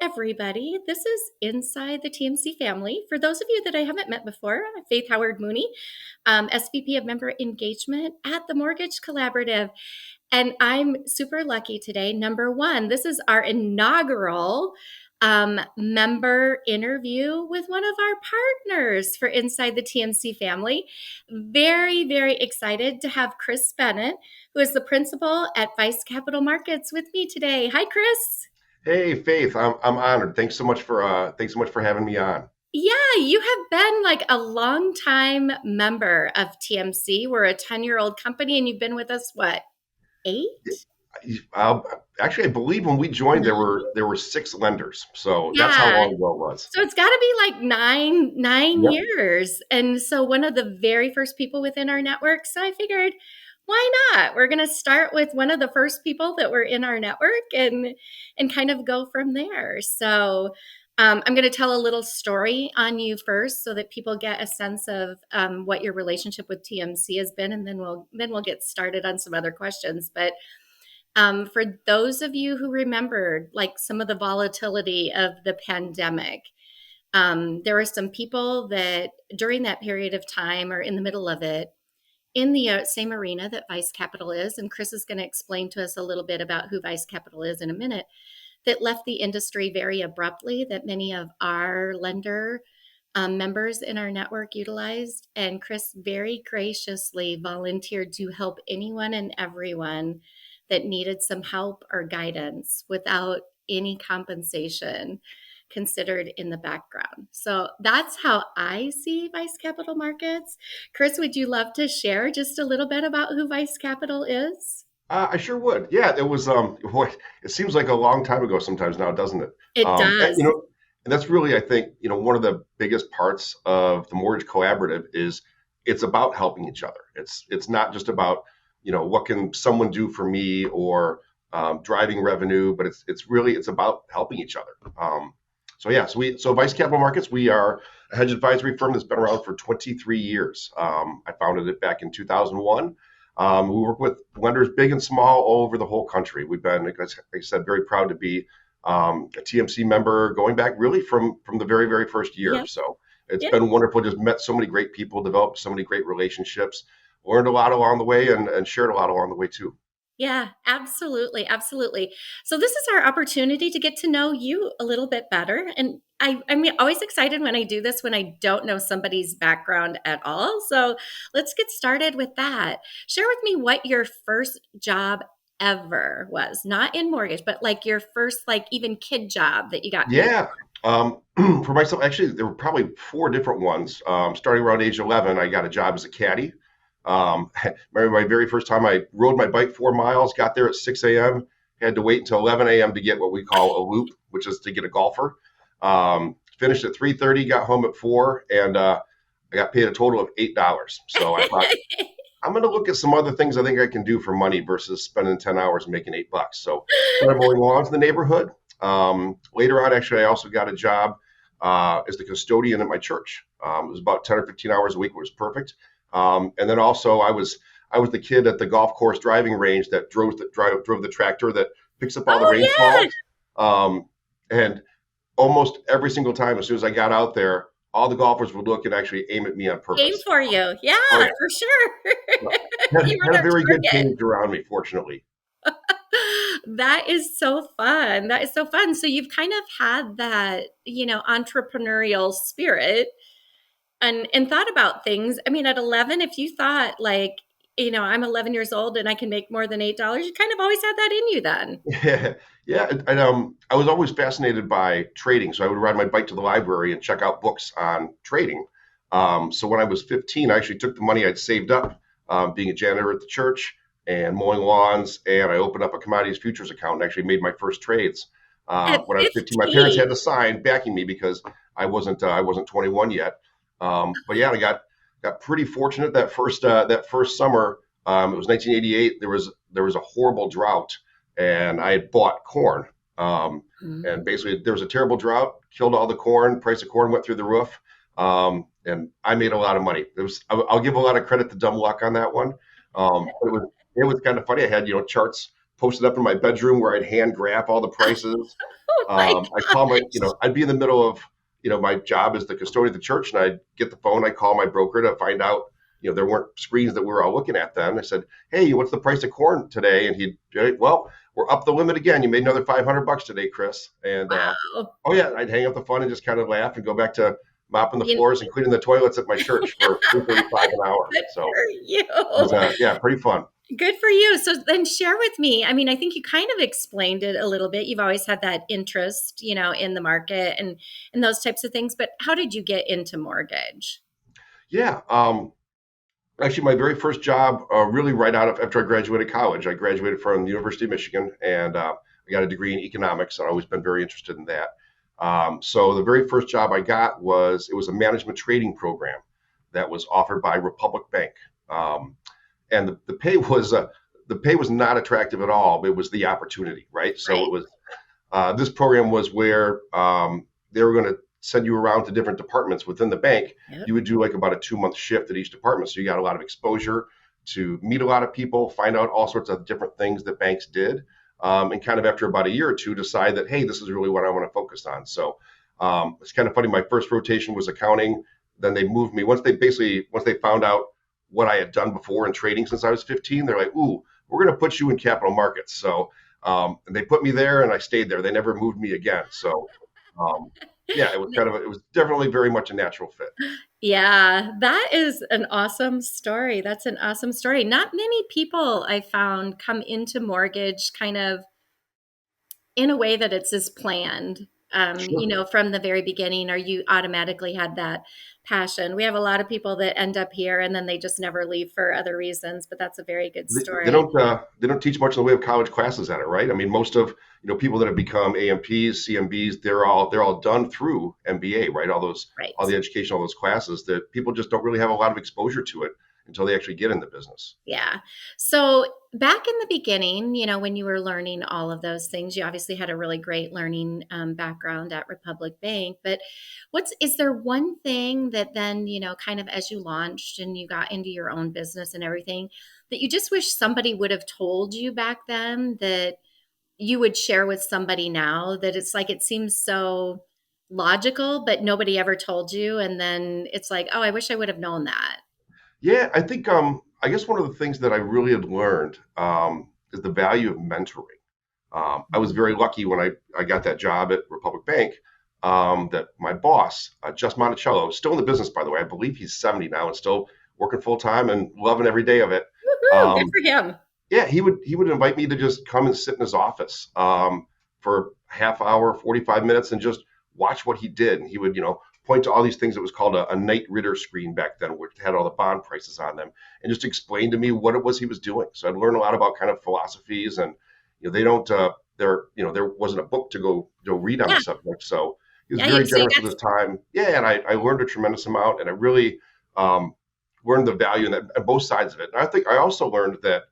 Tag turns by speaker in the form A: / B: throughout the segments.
A: everybody. This is Inside the TMC Family. For those of you that I haven't met before, I'm Faith Howard Mooney, SVP of Member Engagement at the Mortgage Collaborative. And I'm super lucky today. Number one, this is our inaugural member interview with one of our partners for Inside the TMC Family. Very, very excited to have Chris Bennett, who is the principal at Vice Capital Markets, with me today. Hi, Chris.
B: Hey Faith, I'm honored. Thanks so much for having me on.
A: Yeah, you have been like a long time member of TMC. We're a 10-year-old company and you've been with us, what, eight?
B: Uh, Actually, I believe when we joined, there
A: Nine?
B: were there were six lenders, so that's how
A: Yeah.
B: long ago it was.
A: So it's got to be like nine
B: Yep.
A: years. And so one of the very first people within our network. So I figured, why not? We're going to start with one of the first people that were in our network and kind of go from there. So I'm going to tell a little story on you first, so that people get a sense of what your relationship with TMC has been, and then we'll get started on some other questions. But for those of you who remembered, like some of the volatility of the pandemic, there were some people that during that period of time or in the middle of it, in the same arena that Vice Capital is, and Chris is going to explain to us a little bit about who Vice Capital is in a minute, that left the industry very abruptly, that many of our lender members in our network utilized. And Chris very graciously volunteered to help anyone and everyone that needed some help or guidance without any compensation considered in the background. So that's how I see Vice Capital Markets. Chris, would you love to share just a little bit about who Vice Capital is?
B: I sure would. Yeah, it was. Boy, it seems like a long time ago sometimes now, doesn't it?
A: It
B: And,
A: does.
B: and that's really, I think, one of the biggest parts of the mortgage collaborative is it's about helping each other. It's not just about what can someone do for me or driving revenue, but it's about helping each other. So Vice Capital Markets, we are a hedge advisory firm that's been around for 23 years. I founded it back in 2001. We work with lenders big and small all over the whole country. We've been, like I said, very proud to be a TMC member going back really from the very, very first year.
A: Yep.
B: So it's
A: Yep.
B: been wonderful. Just met so many great people, developed so many great relationships, learned a lot along the way, and shared a lot along the way too.
A: Yeah, absolutely. Absolutely. So this is our opportunity to get to know you a little bit better. And I'm always excited when I do this, when I don't know somebody's background at all. So let's get started with that. Share with me what your first job ever was, not in mortgage, but like your first, like even kid job that you got paid
B: Yeah. For myself, actually, there were probably four different ones. Starting around age 11, I got a job as a caddy. My very first time I rode my bike 4 miles, got there at 6 a.m., had to wait until 11 a.m. to get what we call a loop, which is to get a golfer. Finished at 3:30, got home at 4, and I got paid a total of $8. So I thought, I'm going to look at some other things I think I can do for money versus spending 10 hours and making $8. So started mowing lawns in the neighborhood. Later on, actually, I also got a job as the custodian at my church. It was about 10 or 15 hours a week, which was perfect. And then also I was the kid at the golf course driving range that drove the tractor that picks up all the
A: Oh,
B: rainfall.
A: yeah.
B: And almost every single time, as soon as I got out there, all the golfers would look and actually aim at me on
A: Game
B: purpose.
A: for you. Yeah,
B: Oh yeah,
A: for sure.
B: so, had,
A: You were
B: had a
A: their
B: very good
A: target.
B: cage around me, fortunately.
A: That is so fun. That is so fun. So you've kind of had that, entrepreneurial spirit and thought about things. I mean, at 11, if you thought like, I'm 11 years old and I can make more than $8, you kind of always had that in you then.
B: Yeah, yeah. And I was always fascinated by trading, so I would ride my bike to the library and check out books on trading. So when I was 15, I actually took the money I'd saved up, being a janitor at the church and mowing lawns, and I opened up a commodities futures account and actually made my first trades.
A: At
B: When I was 15, my parents
A: 15.
B: had to sign backing me because I wasn't 21 yet. But yeah, I got pretty fortunate that first summer. It was 1988. There was a horrible drought, and I had bought corn.
A: Mhm.
B: And basically, there was a terrible drought, killed all the corn. Price of corn went through the roof, and I made a lot of money. I'll give a lot of credit to dumb luck on that one. But it was kind of funny. I had charts posted up in my bedroom where I'd hand graph all the prices.
A: Oh my
B: I call my,
A: gosh.
B: I'd be in the middle of, my job as the custodian of the church, and I'd get the phone. I'd call my broker to find out, there weren't screens that we were all looking at then. I said, "Hey, what's the price of corn today?" And he'd, "Well, we're up the limit again. You made another $500 today, Chris." And
A: Wow.
B: oh yeah, I'd hang up the phone and just kind of laugh and go back to mopping the
A: You,
B: floors and cleaning the toilets at my church for 335 an hour.
A: good
B: So
A: for you.
B: it was, yeah, pretty fun.
A: Good for you. So then share with me. I mean, I think you kind of explained it a little bit. You've always had that interest, in the market and those types of things, but how did you get into mortgage?
B: Yeah. Actually, my very first job, really right out of after I graduated college, I graduated from the University of Michigan, and I got a degree in economics. I've always been very interested in that. So the very first job I got was a management trading program that was offered by Republic Bank, and the pay was not attractive at all. But it was the opportunity, right? So it
A: Right.
B: was this program was where they were going to send you around to different departments within the bank.
A: Yep.
B: You would do like about a 2 month shift at each department. So you got a lot of exposure to meet a lot of people, find out all sorts of different things that banks did. And kind of after about a year or two, decide that, hey, this is really what I want to focus on. So it's kind of funny. My first rotation was accounting. Then they moved me once they found out what I had done before in trading since I was 15. They're like, "Ooh, we're going to put you in capital markets." So and they put me there, and I stayed there. They never moved me again. So um, yeah, it was definitely very much a natural fit.
A: Yeah, that is an awesome story. That's an awesome story. Not many people I found come into mortgage kind of in a way that it's as planned,
B: Sure.
A: from the very beginning, or you automatically had that passion. We have a lot of people that end up here and then they just never leave for other reasons, but that's a very good story.
B: They don't teach much in the way of college classes at it, right? I mean, most of people that have become AMPs, CMBs, they're all done through MBA, right? All
A: Right.
B: the education, all those classes that people just don't really have a lot of exposure to it until they actually get in the business.
A: Yeah. So back in the beginning, when you were learning all of those things, you obviously had a really great learning background at Republic Bank. But is there one thing that then, kind of as you launched and you got into your own business and everything, that you just wish somebody would have told you back then that you would share with somebody now, that it's like it seems so logical, but nobody ever told you. And then it's like, oh, I wish I would have known that.
B: Yeah, I think I guess one of the things that I really had learned is the value of mentoring. I was very lucky when I got that job at Republic Bank that my boss, Just Monticello, still in the business, by the way. I believe he's 70 now and still working full time and loving every day of it.
A: Woohoo, good
B: Um,
A: for him.
B: yeah, he would invite me to just come and sit in his office for half hour, 45 minutes, and just watch what he did. And he would, point to all these things. It was called a night Ritter screen back then, which had all the bond prices on them, and just explain to me what it was he was doing. So I'd learn a lot about kind of philosophies, and they don't. There wasn't a book to go read on the
A: Yeah.
B: subject, so he was
A: Yeah.
B: very
A: So you
B: generous
A: got
B: with his time. Yeah, and I learned a tremendous amount, and I really learned the value in that on both sides of it. And I think I also learned that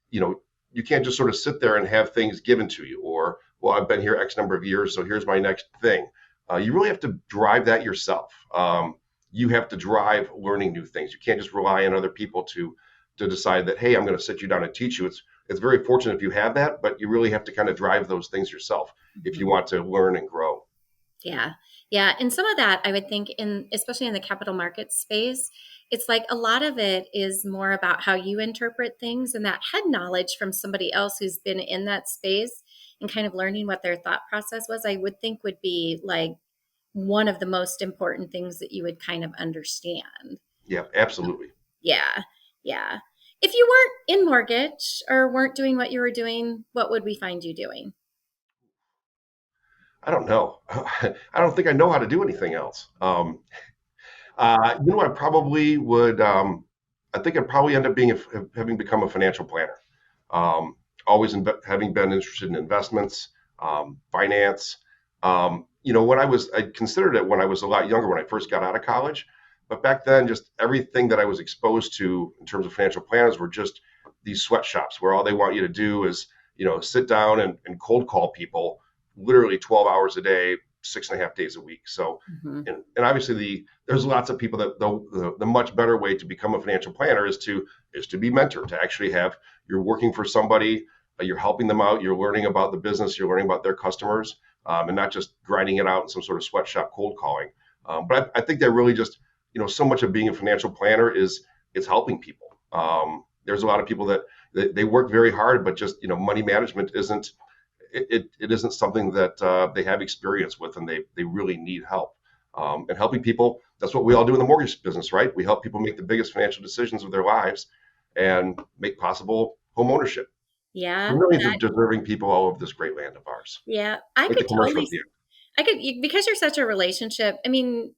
B: you know, you can't just sort of sit there and have things given to you, or, well, I've been here X number of years, so here's my next thing. You really have to drive that yourself. You have to drive learning new things. You can't just rely on other people to decide that, hey, I'm going to sit you down and teach you. It's very fortunate if you have that, but you really have to kind of drive those things yourself if you
A: Mhm.
B: want to learn and grow.
A: Yeah. Yeah. And some of that I would think especially in the capital markets space, it's like a lot of it is more about how you interpret things, and that head knowledge from somebody else who's been in that space and kind of learning what their thought process was, I would think would be like one of the most important things that you would kind of understand.
B: Yeah, absolutely.
A: Yeah. Yeah. If you weren't in mortgage or weren't doing what you were doing, what would we find you doing?
B: I don't know. I don't think I know how to do anything else. I probably would. I think I'd probably end up having become a financial planner. Um, Always having been interested in investments, finance. When I considered it when I was a lot younger, when I first got out of college. But back then, just everything that I was exposed to in terms of financial planners were just these sweatshops where all they want you to do is, sit down and cold call people literally 12 hours a day, 6.5 days a week. So,
A: Mhm.
B: and obviously there's lots of people that the much better way to become a financial planner is to be mentored, to actually have you're working for somebody. You're helping them out. You're learning about the business. You're learning about their customers, and not just grinding it out in some sort of sweatshop cold calling. But I think that really just, so much of being a financial planner is it's helping people. There's a lot of people that they work very hard, but just, money management isn't it isn't something that they have experience with, and they really need help. And helping people, that's what we all do in the mortgage business, right? We help people make the biggest financial decisions of their lives and make possible home ownership for
A: Yeah,
B: millions of deserving people all over this great land of ours.
A: yeah. I
B: Like the
A: could
B: commercial
A: totally,
B: at the end.
A: I could, because you're such a relationship. I mean,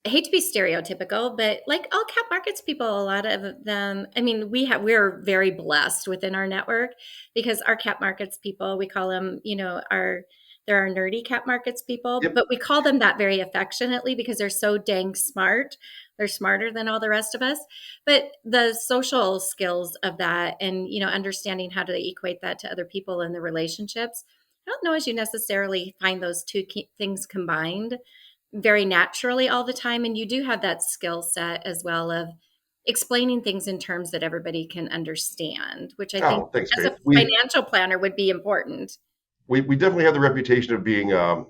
A: I hate to be stereotypical, but like all cap markets people, a lot of them, I mean, we're very blessed within our network because our cap markets people, we call them, they're our nerdy cap markets people,
B: Yep.
A: but we call them that very affectionately because they're so dang smart. They're smarter than all the rest of us. But the social skills of that and, understanding how to equate that to other people and the relationships, I don't know as you necessarily find those two things combined very naturally all the time. And you do have that skill set as well of explaining things in terms that everybody can understand, which I think
B: Oh, thanks,
A: as a
B: Faith. We
A: financial planner would be important.
B: we definitely have the reputation of being of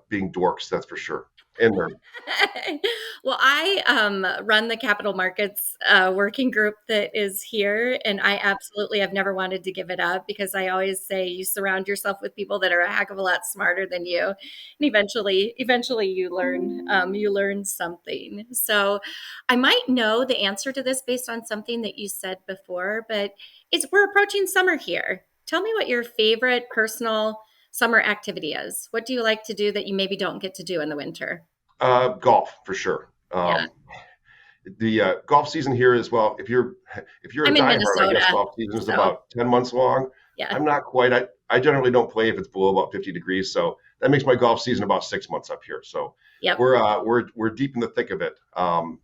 B: being dorks, that's for sure. And they're
A: Well, I run the capital markets working group that is here, and I absolutely have never wanted to give it up because I always say you surround yourself with people that are a heck of a lot smarter than you, and eventually you learn something. So, I might know the answer to this based on something that you said before, but we're approaching summer here. Tell me what your favorite personal summer activity is. What do you like to do that you maybe don't get to do in the winter?
B: golf for sure.
A: Yeah,
B: The golf season here is, well, if you're a
A: I'm in
B: diehard, I guess
A: Minnesota,
B: golf season is
A: so
B: about 10 months long.
A: yeah.
B: I'm not quite. I generally don't play if it's below about 50 degrees, so that makes my golf season about 6 months up here. So
A: Yep.
B: we're deep in the thick of it.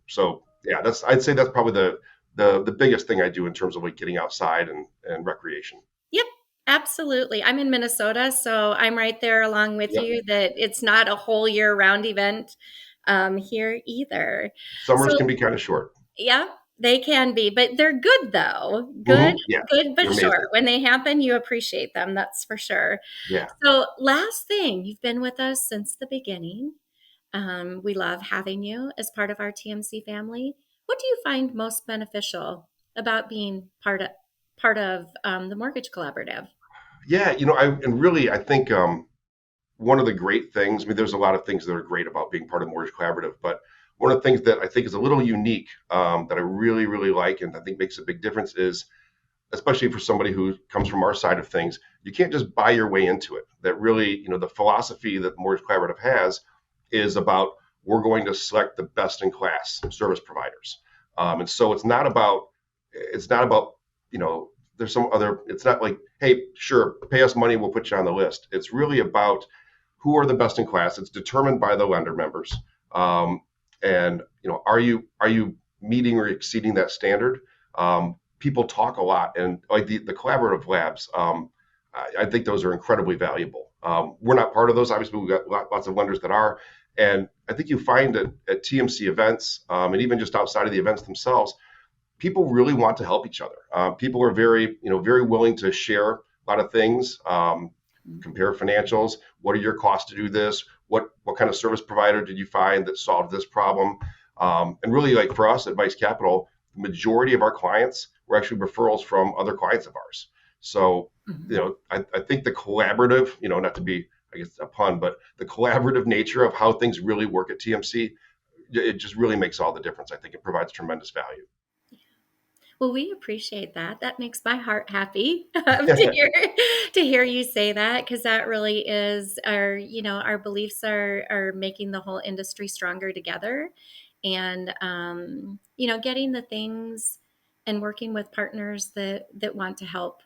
B: So yeah, I'd say that's probably the biggest thing I do in terms of like getting outside and recreation.
A: Yep. Absolutely. I'm in Minnesota, so I'm right there along with
B: Yep.
A: you that it's not a whole year round event here either.
B: Summers
A: So
B: can be kind of short.
A: yeah, they can be, but they're good though. Good,
B: Yeah,
A: good,
B: they're
A: but short.
B: amazing.
A: When they happen, you appreciate them. That's for sure.
B: Yeah.
A: So last thing, you've been with us since the beginning. We love having you as part of our TMC family. What do you find most beneficial about being part of the Mortgage Collaborative?
B: Yeah, and really, I think one of the great things, I mean, there's a lot of things that are great about being part of Mortgage Collaborative, but one of the things that I think is a little unique, that I really, really like and I think makes a big difference is, especially for somebody who comes from our side of things, you can't just buy your way into it. That really, the philosophy that Mortgage Collaborative has is about we're going to select the best in class service providers. And so it's not about, there's some other, it's not like, hey, sure, pay us money, we'll put you on the list. It's really about who are the best in class. It's determined by the lender members. And are you meeting or exceeding that standard? People talk a lot, and like the collaborative labs, I think those are incredibly valuable. We're not part of those. Obviously, we've got lots of lenders that are, and I think you find at TMC events, and even just outside of the events themselves, people really want to help each other. People are very willing to share a lot of things, compare financials. What are your costs to do this? What kind of service provider did you find that solved this problem? And really, like for us at Vice Capital, the majority of our clients were actually referrals from other clients of ours. So,
A: Mhm.
B: I think the collaborative, not to be, I guess, a pun, but the collaborative nature of how things really work at TMC, it just really makes all the difference. I think it provides tremendous value.
A: Well, we appreciate that. That makes my heart happy to hear you say that because that really is our beliefs are making the whole industry stronger together, and getting the things and working with partners that want to help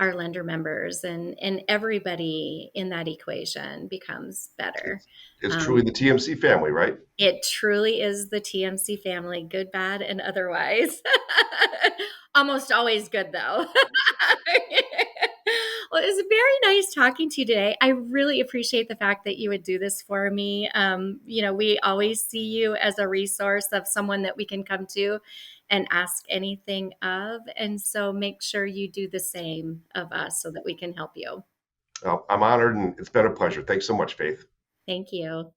A: our lender members and everybody in that equation becomes better.
B: It's truly
A: Um,
B: the TMC family, right?
A: it truly is the TMC family, good, bad, and otherwise. Almost always good, though. Well, it was very nice talking to you today. I really appreciate the fact that you would do this for me. We always see you as a resource of someone that we can come to and ask anything of. And so make sure you do the same of us so that we can help you.
B: I'm honored and it's been a pleasure. Thanks so much, Faith.
A: Thank you.